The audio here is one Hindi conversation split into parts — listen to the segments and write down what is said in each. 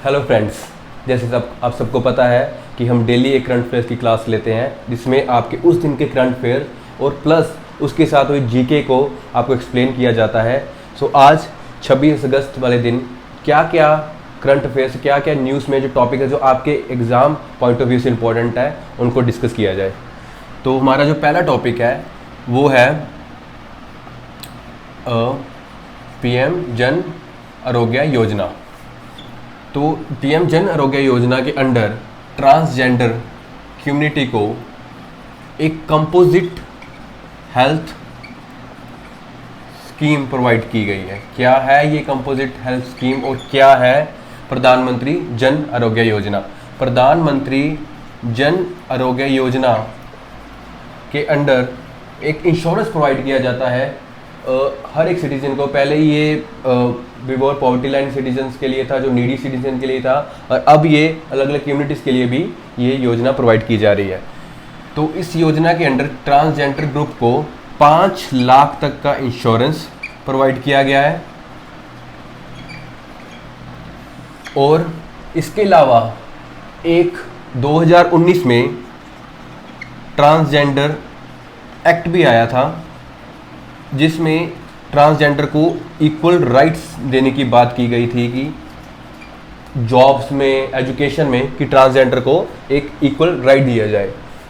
हेलो फ्रेंड्स, जैसे आप सबको पता है कि हम डेली एक करंट अफेयर्स की क्लास लेते हैं जिसमें आपके उस दिन के करंट अफेयर और प्लस उसके साथ हुई जीके को आपको एक्सप्लेन किया जाता है। सो आज 26 अगस्त वाले दिन क्या क्या करंट अफेयर्स, क्या क्या न्यूज़ में जो टॉपिक है जो आपके एग्ज़ाम पॉइंट ऑफ व्यू से इम्पोर्टेंट है उनको डिस्कस किया जाए। तो हमारा जो पहला टॉपिक है वो है पीएम जन आरोग्य योजना। तो पीएम जन आरोग्य योजना के अंडर ट्रांसजेंडर कम्युनिटी को एक कंपोजिट हेल्थ स्कीम प्रोवाइड की गई है। क्या है ये कंपोजिट हेल्थ स्कीम और क्या है प्रधानमंत्री जन आरोग्य योजना? प्रधानमंत्री जन आरोग्य योजना के अंडर एक इंश्योरेंस प्रोवाइड किया जाता है हर एक सिटीजन को। पहले ये बिफोर पॉवर्टी लाइन सिटीजन्स के लिए था, जो नीडी सिटीजन के लिए था, और अब ये अलग अलग कम्युनिटीज़ के लिए भी ये योजना प्रोवाइड की जा रही है। तो इस योजना के अंडर ट्रांसजेंडर ग्रुप को 5 लाख तक का इंश्योरेंस प्रोवाइड किया गया है। और इसके अलावा एक 2019 में ट्रांसजेंडर एक्ट भी आया था जिसमें ट्रांसजेंडर को इक्वल राइट्स देने की बात की गई थी कि जॉब्स में, एजुकेशन में, कि ट्रांसजेंडर को एक इक्वल राइट दिया जाए।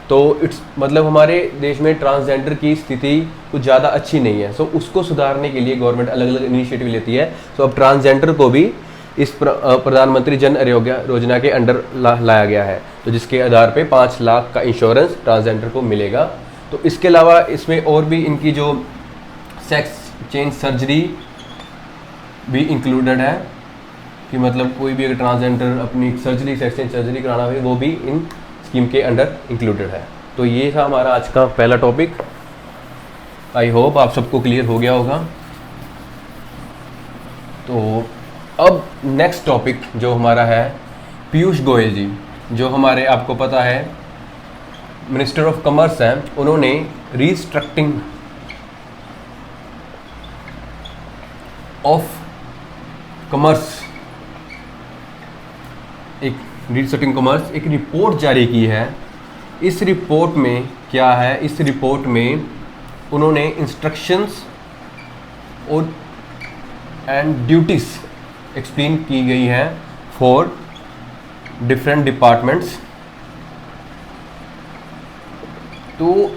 तो इट्स मतलब हमारे देश में ट्रांसजेंडर की स्थिति कुछ ज़्यादा अच्छी नहीं है। सो उसको सुधारने के लिए गवर्नमेंट अलग अलग इनिशिएटिव लेती है। सो अब ट्रांसजेंडर को भी इस प्रधानमंत्री जन आरोग्य योजना के अंडर लाया गया है, तो जिसके आधार पे 5 लाख का इंश्योरेंस ट्रांसजेंडर को मिलेगा। तो इसके अलावा इसमें और भी इनकी जो सेक्स चेंज सर्जरी भी इंक्लूडेड है कि मतलब कोई भी अगर ट्रांसजेंडर अपनी सर्जरी, सेक्स चेंज सर्जरी कराना हो वो भी इन स्कीम के अंडर इंक्लूडेड है। तो ये था हमारा आज का पहला टॉपिक। आई होप आप सबको क्लियर हो गया होगा। तो अब नेक्स्ट टॉपिक जो हमारा है, पीयूष गोयल जी, जो हमारे आपको पता है मिनिस्टर ऑफ कॉमर्स हैं, उन्होंने रीस्ट्रक्चरिंग ऑफ कॉमर्स एक रिपोर्ट जारी की है। इस रिपोर्ट में क्या है? इस रिपोर्ट में उन्होंने इंस्ट्रक्शंस और एंड ड्यूटीज एक्सप्लेन की गई हैं फॉर डिफरेंट डिपार्टमेंट्स। तो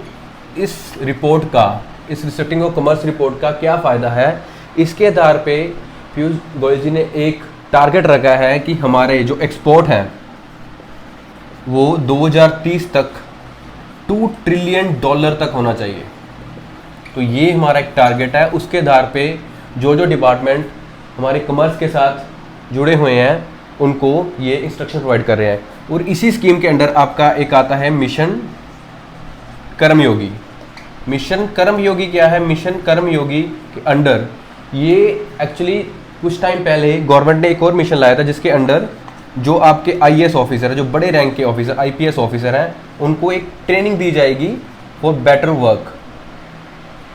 इस रिपोर्ट का, इस रिस्ट्रक्चरिंग ऑफ कॉमर्स रिपोर्ट का क्या फ़ायदा है? इसके आधार पे पीयूष गोयल जी ने एक टारगेट रखा है कि हमारे जो एक्सपोर्ट हैं वो 2030 तक $2 ट्रिलियन तक होना चाहिए। तो ये हमारा एक टारगेट है। उसके आधार पे जो जो डिपार्टमेंट हमारे कॉमर्स के साथ जुड़े हुए हैं उनको ये इंस्ट्रक्शन प्रोवाइड कर रहे हैं। और इसी स्कीम के अंडर आपका एक आता है मिशन कर्मयोगी। मिशन कर्मयोगी क्या है? मिशन कर्मयोगी के अंडर ये एक्चुअली कुछ टाइम पहले गवर्नमेंट ने एक और मिशन लाया था जिसके अंडर जो आपके आईएएस ऑफिसर है, जो बड़े रैंक के ऑफिसर, आईपीएस ऑफिसर हैं, उनको एक ट्रेनिंग दी जाएगी फॉर बेटर वर्क।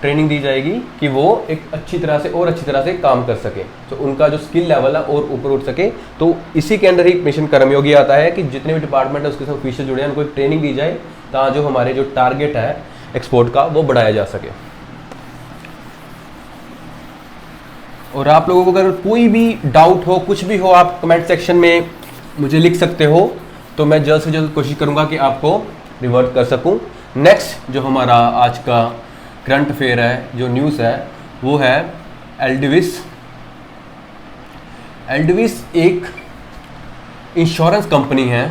ट्रेनिंग दी जाएगी कि वो एक अच्छी तरह से काम कर सके, तो उनका जो स्किल लेवल है और ऊपर उठ सके। तो इसी के अंदर ही मिशन कर्मयोगी आता है कि जितने भी डिपार्टमेंट है उसके साथ ऑफिसर जुड़े हैं उनको एक ट्रेनिंग दी जाए ताकि जो हमारे जो टारगेट है एक्सपोर्ट का वो बढ़ाया जा सके। और आप लोगों को अगर कोई भी डाउट हो, कुछ भी हो, आप कमेंट सेक्शन में मुझे लिख सकते हो, तो मैं जल्द से जल्द कोशिश करूंगा कि आपको रिवर्ट कर सकूं। नेक्स्ट जो हमारा आज का करंट अफेयर है, जो न्यूज़ है, वो है एल्डिविस। एल्डिविस एक इंश्योरेंस कंपनी है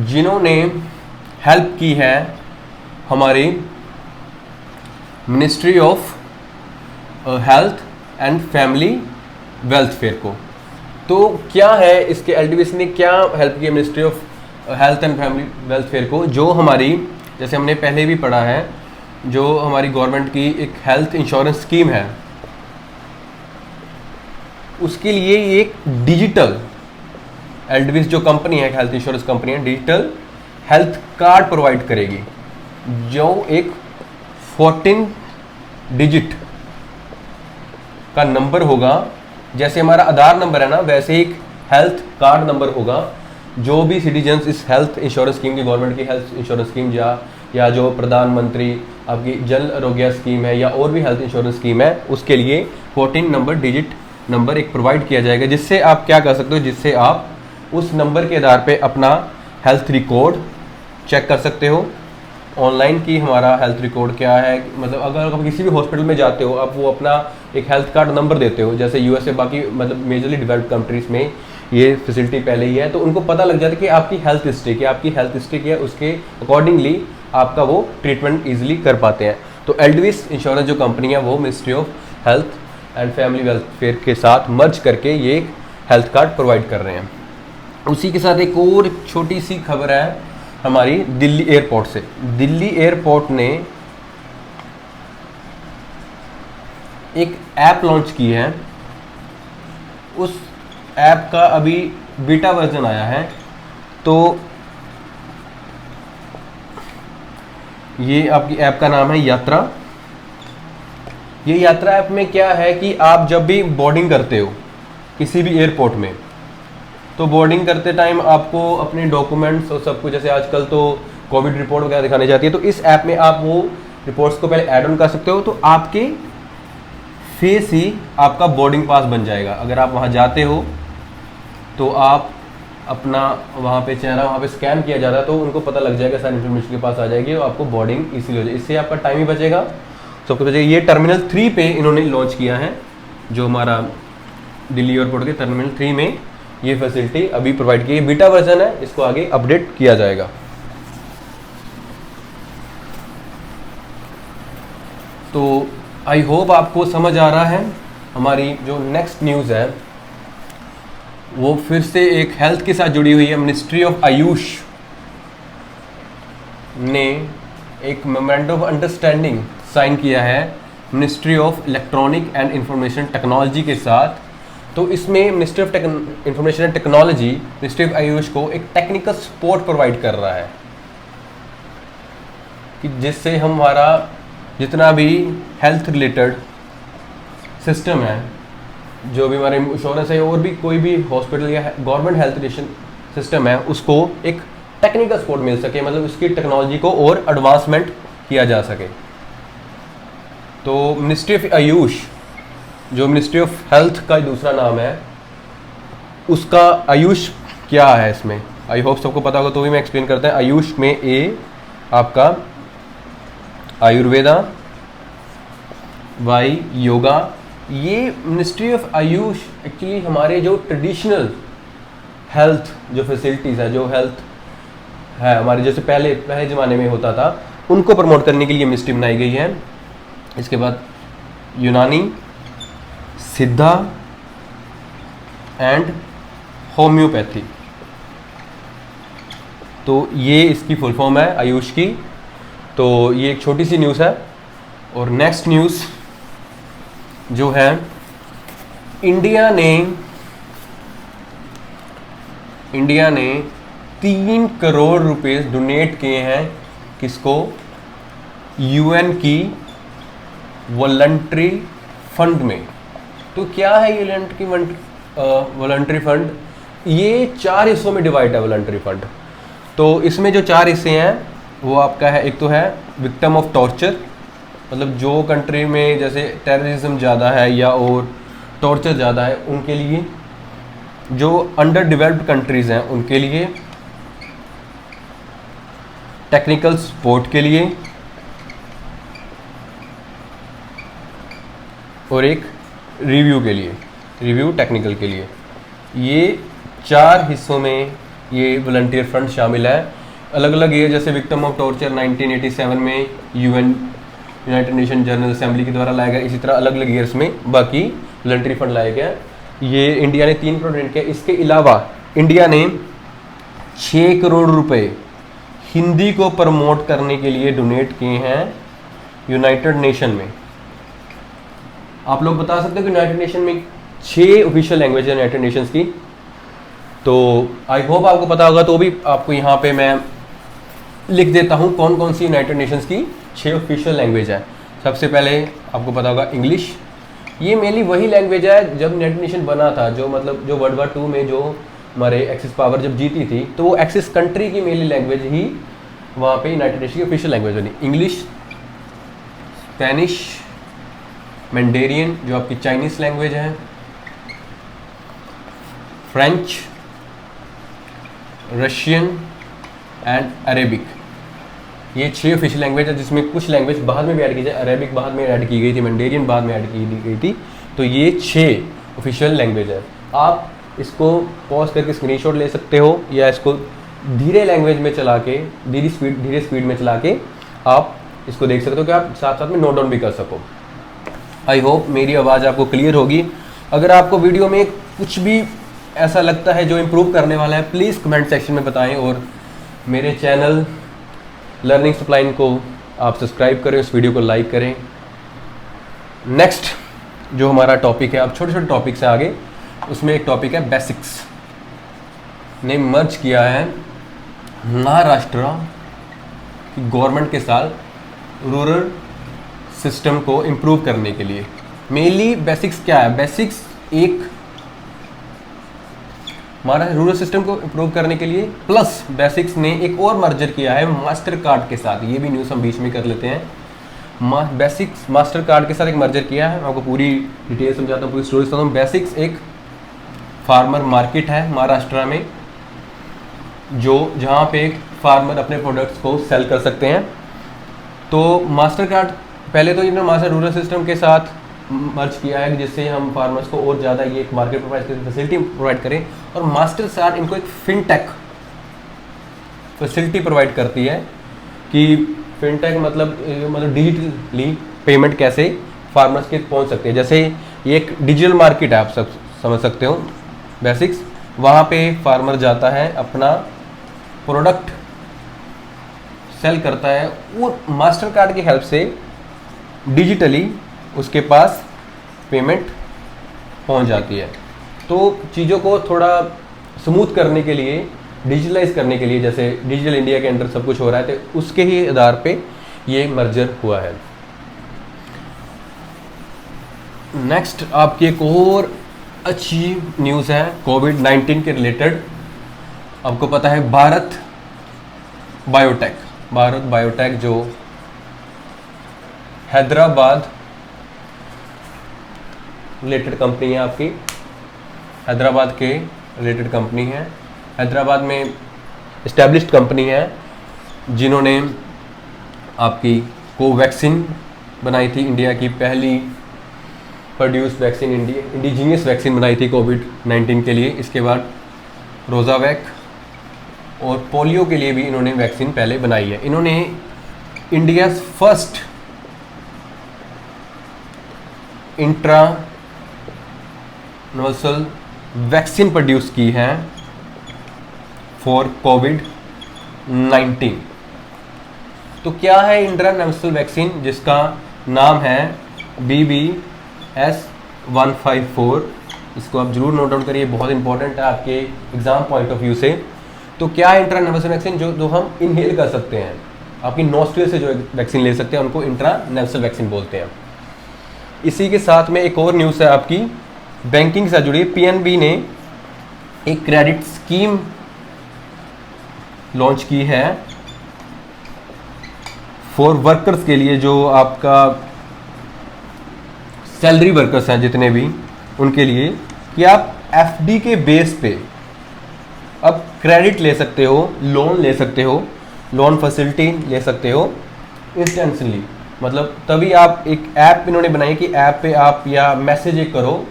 जिन्होंने हेल्प की है हमारी ministry of health and family welfare को। तो क्या है इसके, एल्डिविस ने क्या हेल्प की ministry of health and family welfare को? जो हमारी, जैसे हमने पहले भी पढ़ा है, जो हमारी गवर्नमेंट की एक हेल्थ इंश्योरेंस स्कीम है, उसके लिए एक डिजिटल, एल्डिविस जो कंपनी है, हेल्थ इंश्योरेंस कंपनी है, डिजिटल हेल्थ कार्ड प्रोवाइड करेगी जो एक 14 डिजिट का नंबर होगा जैसे हमारा आधार नंबर है ना, वैसे एक हेल्थ कार्ड नंबर होगा। जो भी सिटीजन्स इस हेल्थ इंश्योरेंस स्कीम की, गवर्नमेंट की हेल्थ इंश्योरेंस स्कीम या जो प्रधानमंत्री आपकी जन आरोग्य स्कीम है या और भी हेल्थ इंश्योरेंस स्कीम है, उसके लिए 14 नंबर डिजिट नंबर एक प्रोवाइड किया जाएगा, जिससे आप क्या कर सकते हो, जिससे आप उस नंबर के आधार पे अपना हेल्थ रिकॉर्ड चेक कर सकते हो ऑनलाइन कि हमारा हेल्थ रिकॉर्ड क्या है। मतलब अगर आप किसी भी हॉस्पिटल में जाते हो, आप वो अपना एक हेल्थ कार्ड नंबर देते हो, जैसे यूएसए बाकी मतलब मेजरली डेवलप्ड कंट्रीज़ में ये फैसिलिटी पहले ही है, तो उनको पता लग जाता है कि आपकी हेल्थ हिस्ट्री क्या, आपकी हेल्थ हिस्ट्री क्या है, उसके अकॉर्डिंगली आपका वो ट्रीटमेंट ईजिली कर पाते हैं। तो एल्डविस इंश्योरेंस जो कंपनी है वो ministry of health and family welfare के साथ मर्ज करके ये एक हेल्थ कार्ड प्रोवाइड कर रहे हैं। उसी के साथ एक और छोटी सी खबर है हमारी दिल्ली एयरपोर्ट से। दिल्ली एयरपोर्ट ने एक ऐप लॉन्च की है, उस ऐप का अभी बीटा वर्जन आया है। तो ये आपकी ऐप का नाम है यात्रा। ये यात्रा ऐप में क्या है कि आप जब भी बोर्डिंग करते हो किसी भी एयरपोर्ट में, तो बोर्डिंग करते टाइम आपको अपने डॉक्यूमेंट्स और सब कुछ, जैसे आजकल तो कोविड रिपोर्ट वगैरह दिखाने जाती है, तो इस ऐप में आप वो रिपोर्ट्स को पहले ऐड ऑन कर सकते हो, तो आपके फेस ही आपका बोर्डिंग पास बन जाएगा। अगर आप वहाँ जाते हो तो आप अपना वहाँ पे चेहरा वहाँ पे स्कैन किया जा रहा है, तो उनको पता लग जाएगा, सारी इन्फॉर्मेशन के पास आ जाएगी और आपको बोर्डिंग इसीलिए हो जाएगी। इससे आपका टाइम ही बचेगा, सब कुछ बचेगा। ये टर्मिनल 3 पे इन्होंने लॉन्च किया है, जो हमारा दिल्ली एयरपोर्ट के टर्मिनल 3 में ये फैसिलिटी अभी प्रोवाइड की है। बीटा वर्जन है, इसको आगे अपडेट किया जाएगा। तो आई होप आपको समझ आ रहा है। हमारी जो नेक्स्ट न्यूज़ है वो फिर से एक हेल्थ के साथ जुड़ी हुई है। मिनिस्ट्री ऑफ आयुष ने एक मेमोरेंडम ऑफ अंडरस्टैंडिंग साइन किया है ministry of electronic and information technology के साथ। तो इसमें ministry of information and technology ministry of Ayush को एक टेक्निकल सपोर्ट प्रोवाइड कर रहा है कि जिससे हमारा जितना भी हेल्थ रिलेटेड सिस्टम है, जो भी हमारे इंश्योरेंस है और भी कोई भी हॉस्पिटल या गवर्नमेंट हेल्थ रिलेशन सिस्टम है, उसको एक टेक्निकल सपोर्ट मिल सके, मतलब उसकी टेक्नोलॉजी को और एडवांसमेंट किया जा सके। तो मिनिस्ट्री ऑफ आयुष, जो मिनिस्ट्री ऑफ हेल्थ का दूसरा नाम है, उसका आयुष क्या है इसमें, आई होप सबको पता होगा, तो भी मैं एक्सप्लेन करता है। आयुष में ए आपका आयुर्वेदा, वाई योगा। ये मिनिस्ट्री ऑफ आयुष एक्चुअली हमारे जो ट्रेडिशनल हेल्थ जो फैसिलिटीज़ है, जो हेल्थ है हमारे जैसे पहले ज़माने में होता था, उनको प्रमोट करने के लिए मिनिस्ट्री बनाई गई है। इसके बाद यूनानी, सिद्धा एंड होम्योपैथी, तो ये इसकी फुल फॉर्म है आयुष की। तो ये एक छोटी सी न्यूज़ है। और नेक्स्ट न्यूज़ जो है, इंडिया ने 3 करोड़ रुपए डोनेट किए हैं, किसको, यूएन की वॉलंटरी फंड में। तो क्या है ये वॉलंटरी फंड? ये 4 हिस्सों में डिवाइड है वॉलंटरी फंड। तो इसमें जो 4 हिस्से हैं वो आपका है, एक तो है विक्टिम ऑफ टॉर्चर, मतलब जो कंट्री में जैसे टेररिज्म ज़्यादा है या और टॉर्चर ज़्यादा है उनके लिए, जो अंडर डेवलप्ड कंट्रीज़ हैं उनके लिए, टेक्निकल सपोर्ट के लिए, और एक रिव्यू के लिए, रिव्यू टेक्निकल के लिए। ये 4 हिस्सों में ये वॉलंटियर फंड शामिल है। अलग अलग ईयर, जैसे विक्टिम ऑफ टॉर्चर 1987 में यूनाइटेड नेशन जनरल असेंबली के द्वारा लाया गया। इसी तरह अलग अलग ईयर्स में बाकी वॉलंटरी फंड लाया गया। ये इंडिया ने 3 करोड़ डोनेट किया। इसके अलावा इंडिया ने 6 करोड़ रुपए हिंदी को प्रमोट करने के लिए डोनेट किए हैं यूनाइटेड नेशन में। आप लोग बता सकते हो कि यूनाइटेड नेशन में 6 ऑफिशियल लैंग्वेज है यूनाइटेड नेशंस की। तो आई होप आपको पता होगा, तो भी आपको यहाँ पे मैं लिख देता हूँ कौन कौन सी यूनाइटेड नेशंस की 6 ऑफिशियल लैंग्वेज है। सबसे पहले आपको पता होगा इंग्लिश, ये मेनली वही लैंग्वेज है जब यूनाइटेड नेशन बना था, जो मतलब जो वर्ल्ड वार 2 में जो हमारे एक्सिस पावर जब जीती थी, तो वो एक्सिस कंट्री की मेनली लैंग्वेज ही वहाँ पे यूनाइटेड नेशन की ऑफिशियल लैंग्वेज बनी। इंग्लिश, स्पेनिश, मैंडेरियन जो आपकी चाइनीज़ लैंग्वेज है, फ्रेंच, रशियन एंड अरेबिक, ये 6 ऑफिशियल लैंग्वेज है, जिसमें कुछ लैंग्वेज बाद में भी ऐड की जाए। अरेबिक बाद में ऐड की गई थी, मैंडेरियन बाद में ऐड की गई थी। तो ये 6 ऑफिशियल लैंग्वेज है। आप इसको पॉज करके स्क्रीनशॉट ले सकते हो, या इसको धीरे लैंग्वेज में चला के, धीरे स्पीड में चला के आप इसको देख सकते हो कि आप साथ साथ में नोट डाउन भी कर सको। आई होप मेरी आवाज़ आपको क्लियर होगी। अगर आपको वीडियो में कुछ भी ऐसा लगता है जो इम्प्रूव करने वाला है, प्लीज़ कमेंट सेक्शन में बताएं, और मेरे चैनल लर्निंग सप्लाइन को आप सब्सक्राइब करें, उस वीडियो को लाइक करें। नेक्स्ट जो हमारा टॉपिक है, अब छोटे छोटे टॉपिक से आगे, उसमें एक टॉपिक है बेसिक्स ने मर्ज किया है महाराष्ट्र की गवर्नमेंट के साथ रूरल सिस्टम को इम्प्रूव करने के लिए। मेनली बेसिक्स क्या है? बेसिक्स एक हमारा रूरल सिस्टम को इम्प्रूव करने के लिए, प्लस बेसिक्स ने एक और मर्जर किया है मास्टर कार्ड के साथ। ये भी न्यूज़ हम बीच में कर लेते हैं। बेसिक्स मास्टर कार्ड के साथ एक मर्जर किया है। मैं आपको पूरी डिटेल समझाता हूँ, पूरी स्टोरी समझाता हूँ। बेसिक्स एक फार्मर मार्केट है महाराष्ट्र में, जो जहाँ पे फार्मर अपने प्रोडक्ट्स को सेल कर सकते हैं। तो मास्टर कार्ड पहले तो इन्होंने मास्टर रूरल सिस्टम के साथ मर्ज किया है, जिससे हम फार्मर्स को और ज़्यादा ये एक मार्केट प्रोवाइड करें, फैसिलिटी प्रोवाइड करें। और मास्टर कार्ड इनको एक फिनटेक फैसिलिटी प्रोवाइड करती है कि फिनटेक मतलब डिजिटली पेमेंट कैसे फार्मर्स के पहुंच सकते हैं। जैसे ये एक डिजिटल मार्केट है, आप सब समझ सकते हो। बेसिक्स वहाँ पे फार्मर जाता है, अपना प्रोडक्ट सेल करता है, और मास्टर कार्ड की हेल्प से डिजिटली उसके पास पेमेंट पहुंच जाती है। तो चीज़ों को थोड़ा स्मूथ करने के लिए, डिजिटलाइज करने के लिए, जैसे डिजिटल इंडिया के अंदर सब कुछ हो रहा है, तो उसके ही आधार पे ये मर्जर हुआ है। नेक्स्ट आपकी एक और अच्छी न्यूज़ है कोविड-19 के रिलेटेड। आपको पता है भारत बायोटेक जो हैदराबाद रिलेटेड कंपनी है, आपकी हैदराबाद के रिलेटेड कंपनी है, हैदराबाद में इस्टेब्लिश्ड कंपनी है, जिन्होंने आपकी कोवैक्सीन बनाई थी, इंडिया की पहली प्रोड्यूस वैक्सीन, इंडिजीनियस वैक्सीन बनाई थी कोविड-19 के लिए। इसके बाद रोजावैक और पोलियो के लिए भी इन्होंने वैक्सीन पहले बनाई है। इन्होंने इंडिया फर्स्ट इंट्रानसल वैक्सीन प्रोड्यूस की है फॉर कोविड-19। तो क्या है इंट्रानसल वैक्सीन, जिसका नाम है BBS-154। इसको आप जरूर नोट डाउन करिए, बहुत इंपॉर्टेंट है आपके एग्जाम पॉइंट ऑफ व्यू से। तो क्या है इंट्रानसल वैक्सीन? जो हम इनहेल कर सकते हैं, आपकी नोस्ट्रिल से जो वैक्सीन ले सकते हैं, उनको इंट्रानसल वैक्सीन बोलते हैं। इसी के साथ में एक और न्यूज़ है आपकी बैंकिंग से जुड़ी। PNB ने एक क्रेडिट स्कीम लॉन्च की है फॉर वर्कर्स के लिए, जो आपका सैलरी वर्कर्स हैं जितने भी, उनके लिए, कि आप FD के बेस पे अब क्रेडिट ले सकते हो, लोन ले सकते हो, लोन फैसिलिटी ले सकते हो इंस्टेंटली। मतलब तभी आप एक ऐप इन्होंने बनाई कि ऐप पे आप या मैसेज एक करो,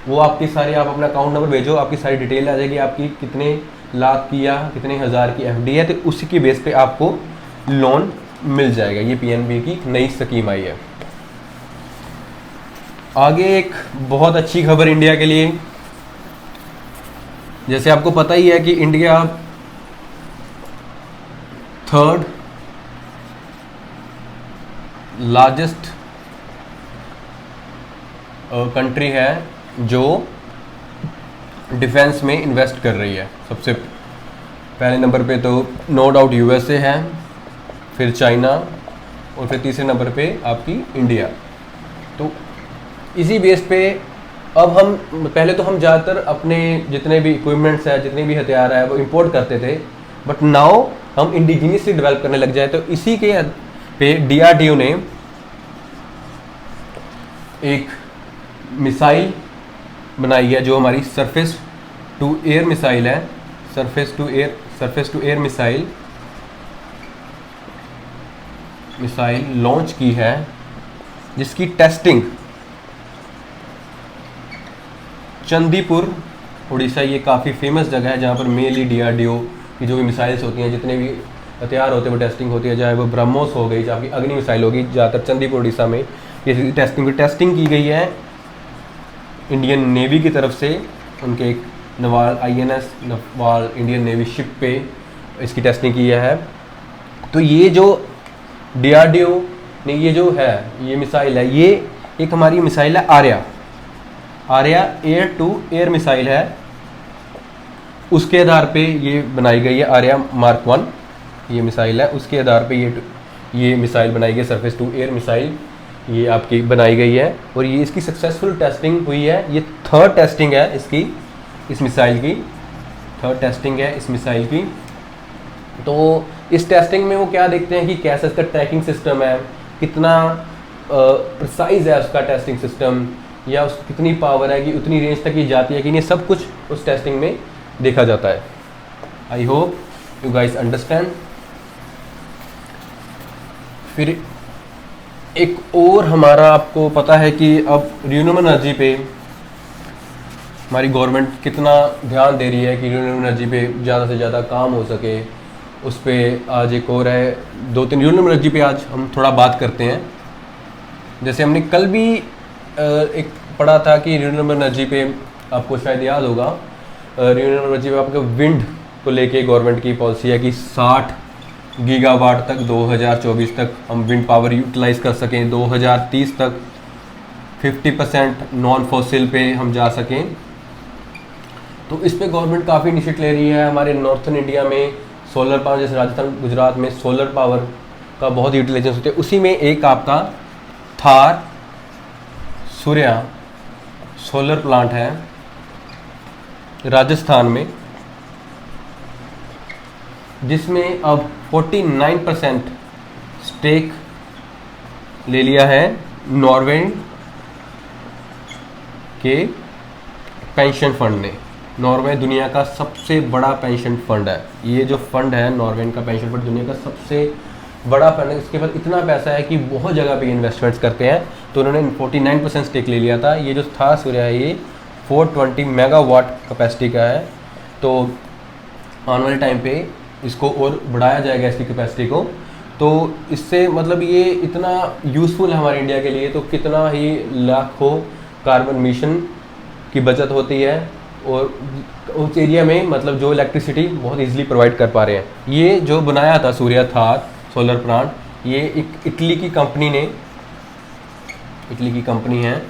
वो आपकी सारी, आप अपना अकाउंट नंबर भेजो, आपकी सारी डिटेल आ जाएगी, आपकी कितने लाख की या कितने हज़ार की FD है, तो उसी की बेस पे आपको लोन मिल जाएगा। ये PNB की नई स्कीम आई है। आगे एक बहुत अच्छी खबर इंडिया के लिए। जैसे आपको पता ही है कि इंडिया 3rd लार्जेस्ट कंट्री है जो डिफेंस में इन्वेस्ट कर रही है। सबसे पहले नंबर पे तो नो डाउट USA है, फिर चाइना, और फिर तीसरे नंबर पे आपकी इंडिया। तो इसी बेस पे अब हम पहले तो हम ज़्यादातर अपने जितने भी इक्विपमेंट्स है, जितने भी हथियार है, वो इंपोर्ट करते थे, बट नाउ हम इंडिजीनियसली डेवलप करने लग जाए। तो इसी के पे DRDO ने एक मिसाइल बनाई है जो हमारी सरफेस टू एयर मिसाइल है। Surface to air missile launch की है, जिसकी टेस्टिंग चंदीपुर उड़ीसा, ये काफ़ी फेमस जगह है जहाँ पर मेनली DRDO की जो भी मिसाइल्स होती हैं, जितने भी हथियार होते हैं वो टेस्टिंग होती है। चाहे वो ब्रह्मोस हो गई, चाहे आपकी अग्नि मिसाइल होगी, ज़्यादातर चंदीपुर उड़ीसा में ये टेस्टिंग की गई है इंडियन नेवी की तरफ से। उनके एक Nawal INS Nawal Indian navy ship पे इसकी टेस्टिंग की है। तो ये जो DRDO ने ये जो है ये मिसाइल है, ये एक हमारी मिसाइल है Arya air to air missile है। उसके आधार पे ये बनाई गई है आर्या Mark 1 ये मिसाइल है। उसके आधार पे ये मिसाइल बनाई गई, सरफेस टू एयर मिसाइल ये आपकी बनाई गई है, और ये इसकी सक्सेसफुल टेस्टिंग हुई है। ये थर्ड टेस्टिंग है इस मिसाइल की। तो इस टेस्टिंग में वो क्या देखते हैं कि कैसा इसका ट्रैकिंग सिस्टम है, कितना प्रिसाइज है उसका टेस्टिंग सिस्टम, या उस कितनी पावर है कि उतनी रेंज तक ये जाती है कि नहीं, सब कुछ उस टेस्टिंग में देखा जाता है। I hope you guys understand. फिर एक और हमारा आपको पता है कि अब रिन्यूएबल एनर्जी पे हमारी गवर्नमेंट कितना ध्यान दे रही है कि रिन्यूएबल एनर्जी पे ज़्यादा से ज़्यादा काम हो सके। उस पर आज एक और है, 2-3 रिन्यूएबल एनर्जी पे आज हम थोड़ा बात करते हैं। जैसे हमने कल भी एक पढ़ा था कि रिन्यूएबल एनर्जी पे आपको शायद याद होगा, रिन्यूएबल एनर्जी पे आपके विंड को लेके गवर्नमेंट की पॉलिसी है कि 60 गीगावाट तक 2024 तक हम विंड पावर यूटिलाइज कर सकें, 2030 तक 50% नॉन फॉसिल पे हम जा सकें। तो इस पे गवर्नमेंट काफ़ी इनिशिएटिव ले रही है। हमारे नॉर्थन इंडिया में सोलर पावर, जैसे राजस्थान गुजरात में सोलर पावर का बहुत यूटिलाइजेशन होते हैं। उसी में एक आपका थार सूर्या सोलर प्लांट है राजस्थान में, जिसमें अब 49% स्टेक ले लिया है नॉर्वे के पेंशन फंड ने। नॉर्वे दुनिया का सबसे बड़ा पेंशन फंड है। ये जो फंड है नॉर्वे का पेंशन फंड दुनिया का सबसे बड़ा फंड है। इसके पास इतना पैसा है कि बहुत जगह पे इन्वेस्टमेंट्स करते हैं। तो उन्होंने 49% स्टेक ले लिया था। ये जो था सूर्य है ये 420 मेगावाट कैपेसिटी का है। तो आने वाले टाइम पे इसको और बढ़ाया जाएगा इसकी कैपेसिटी को। तो इससे मतलब ये इतना यूज़फुल है हमारे इंडिया के लिए। तो कितना ही लाखों कार्बन मिशन की बचत होती है, और उस एरिया में मतलब जो इलेक्ट्रिसिटी बहुत इजीली प्रोवाइड कर पा रहे हैं। ये जो बनाया था सूर्या थार सोलर प्लांट, ये एक इटली की कंपनी है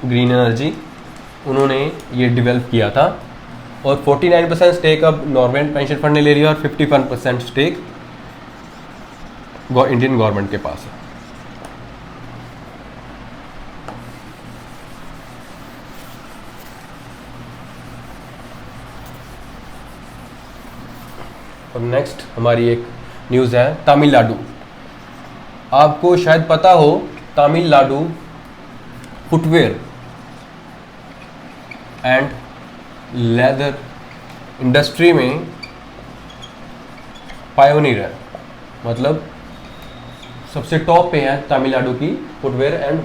ग्रीन एनर्जी, उन्होंने ये डेवलप किया था। और 49% स्टेक अब नॉर्वेन पेंशन फंड ने ले लिया, और 51% स्टेक इंडियन गवर्नमेंट के पास है। और नेक्स्ट हमारी एक न्यूज़ है तमिलनाडु। आपको शायद पता हो Tamil Nadu footwear and leather industry में पायोनियर है, मतलब सबसे टॉप पे है तमिलनाडु की फुटवेयर एंड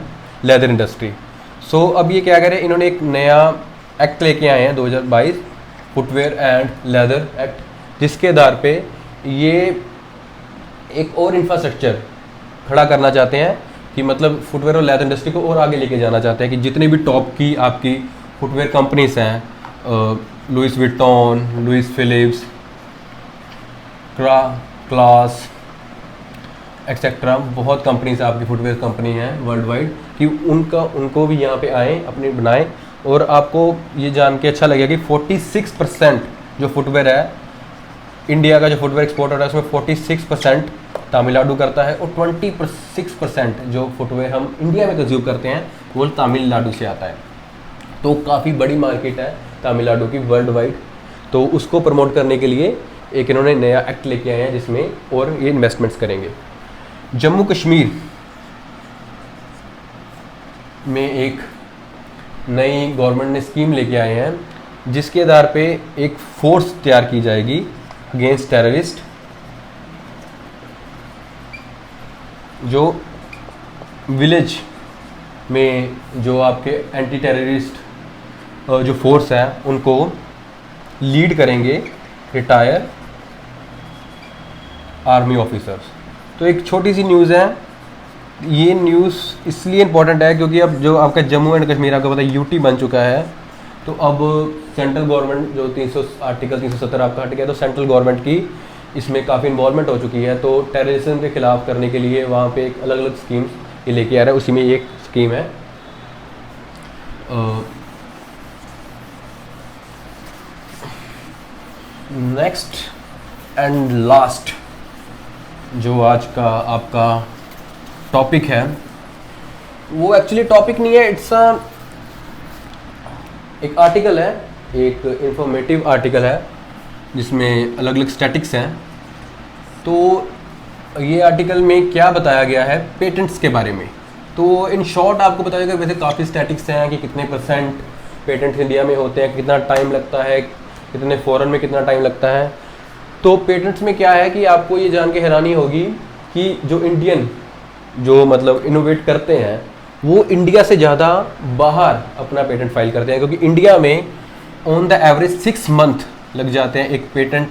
लेदर इंडस्ट्री। सो अब ये क्या करें, इन्होंने एक नया एक्ट लेके आए हैं 2022 फुटवेयर एंड लेदर एक्ट, जिसके आधार पे ये एक और इंफ्रास्ट्रक्चर खड़ा करना चाहते हैं कि मतलब फुटवेयर और लेदर इंडस्ट्री को और आगे लेके जाना चाहते हैं कि जितने भी टॉप की आपकी फुटवेयर कंपनीज हैं, Louis Vuitton, Louis Philippe, Clarks etcetera, बहुत कंपनीज आपकी फुटवेयर कंपनी हैं वर्ल्ड वाइड, कि उनको भी यहाँ पे आए अपनी बनाएं। और आपको ये जान के अच्छा लगेगा कि 46% जो फुटवेयर है इंडिया का जो फुटवेयर एक्सपोर्ट हो रहा है उसमें 46% तमिलनाडु करता है और 26% जो फुटवेयर हम इंडिया में कंज्यूम करते हैं वो तमिलनाडु से आता है। तो काफ़ी बड़ी मार्केट है तमिलनाडु की वर्ल्ड वाइड। तो उसको प्रमोट करने के लिए एक इन्होंने नया एक्ट लेके आए हैं जिसमें और ये इन्वेस्टमेंट्स करेंगे। जम्मू कश्मीर में एक नई गवर्नमेंट ने स्कीम लेके आए हैं जिसके आधार पे एक फोर्स तैयार की जाएगी अगेंस्ट टेररिस्ट, जो विलेज में जो आपके एंटी टेररिस्ट जो फोर्स है उनको लीड करेंगे रिटायर आर्मी ऑफिसर्स। तो एक छोटी सी न्यूज़ है, ये न्यूज़ इसलिए इम्पोर्टेंट है क्योंकि अब जो आपका जम्मू एंड कश्मीर आपको पता है यूटी बन चुका है। तो अब सेंट्रल गवर्नमेंट जो आर्टिकल 370 आपका हट गया, तो सेंट्रल गवर्नमेंट की इसमें काफ़ी इन्वॉल्वमेंट हो चुकी है। तो टेररिज्म के खिलाफ करने के लिए वहाँ पे एक अलग अलग स्कीम्स ये लेके आ रहा है, उसी में एक स्कीम है नेक्स्ट एंड लास्ट जो आज का आपका टॉपिक है वो एक्चुअली टॉपिक नहीं है, इट्स एक आर्टिकल है, एक इंफॉर्मेटिव आर्टिकल है जिसमें अलग अलग स्टैटिक्स हैं। तो ये आर्टिकल में क्या बताया गया है पेटेंट्स के बारे में। तो इन शॉर्ट आपको बताया गया, वैसे काफ़ी स्टैटिक्स हैं कि कितने % पेटेंट्स इंडिया में होते हैं, कितना टाइम लगता है, कितने फॉरेन में कितना टाइम लगता है। तो पेटेंट्स में क्या है कि आपको ये जान के हैरानी होगी कि जो इंडियन जो मतलब इनोवेट करते हैं वो इंडिया से ज़्यादा बाहर अपना पेटेंट फाइल करते हैं, क्योंकि इंडिया में ऑन द एवरेज 6 मंथ लग जाते हैं एक पेटेंट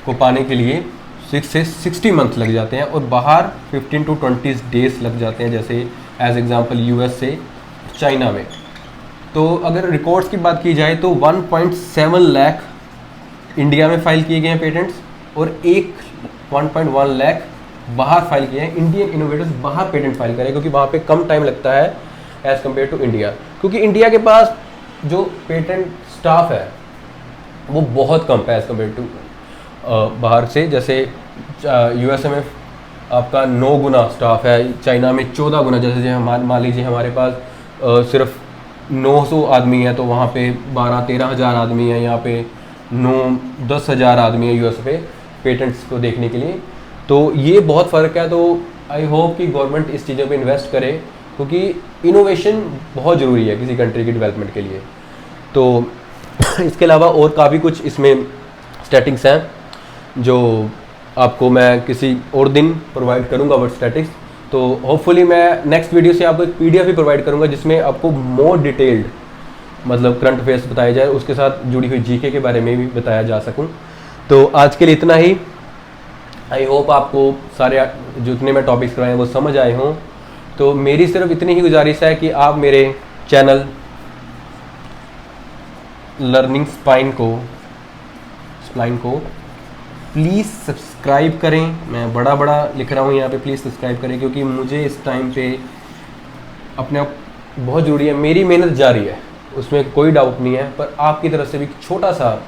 को पाने के लिए, 6 से 60 मंथ लग जाते हैं, और बाहर 15 to 20 डेज लग जाते हैं, जैसे एज एग्जांपल यूएस से चाइना में। तो अगर रिकॉर्ड्स की बात की जाए तो 1.7 लाख इंडिया में फाइल किए गए हैं पेटेंट्स और 1.1 लाख बाहर फाइल किए हैं। इंडियन इनोवेटर्स बाहर पेटेंट फाइल करें क्योंकि वहाँ पे कम टाइम लगता है एज़ कम्पेयर टू इंडिया, क्योंकि इंडिया के पास जो पेटेंट स्टाफ है वो बहुत कम है एज़ कम्पेयर टू बाहर से। जैसे यूएसए में आपका 9 गुना स्टाफ है, चाइना में 14 गुना। जैसे मान लीजिए हमारे पास सिर्फ 900 आदमी है तो वहाँ पे 12-13 हज़ार आदमी है, यहाँ पे 9-10 हज़ार आदमी है यूएस पे पेटेंट्स को देखने के लिए। तो ये बहुत फ़र्क है। तो आई होप कि गवर्नमेंट इस चीज़ों पे इन्वेस्ट करे क्योंकि इनोवेशन बहुत ज़रूरी है किसी कंट्री की डेवलपमेंट के लिए। तो इसके अलावा और काफ़ी कुछ इसमें स्टैटिक्स हैं जो आपको मैं किसी और दिन प्रोवाइड करूँगा वर्ड स्टैटिक्स। तो होपफुली मैं नेक्स्ट वीडियो से आपको एक PDF भी प्रोवाइड करूँगा जिसमें आपको मोर डिटेल्ड मतलब करंट अफेयर्स बताया जाए, उसके साथ जुड़ी हुई GK के बारे में भी बताया जा सकूँ। तो आज के लिए इतना ही। आई होप आपको सारे जितने मैं टॉपिक्स कराए हैं वो समझ आए हों। तो मेरी सिर्फ इतनी ही गुजारिश है कि आप मेरे चैनल लर्निंग स्पाइन को प्लीज़ सब्सक्राइब करें। मैं बड़ा बड़ा लिख रहा हूँ यहाँ पे, प्लीज़ सब्सक्राइब करें क्योंकि मुझे इस टाइम पे अपने आप बहुत ज़रूरी है। मेरी मेहनत जारी है, उसमें कोई डाउट नहीं है, पर आपकी तरफ से भी छोटा सा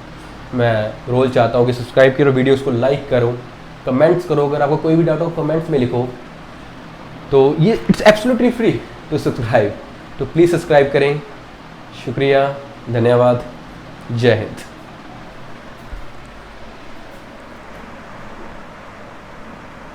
मैं रोल चाहता हूँ कि सब्सक्राइब करो, वीडियोस को लाइक करो, कमेंट्स करो। अगर आपको कोई भी डाउट हो कमेंट्स में लिखो। तो ये it's absolutely free to subscribe. तो प्लीज़ सब्सक्राइब करें। शुक्रिया, धन्यवाद, जय हिंद।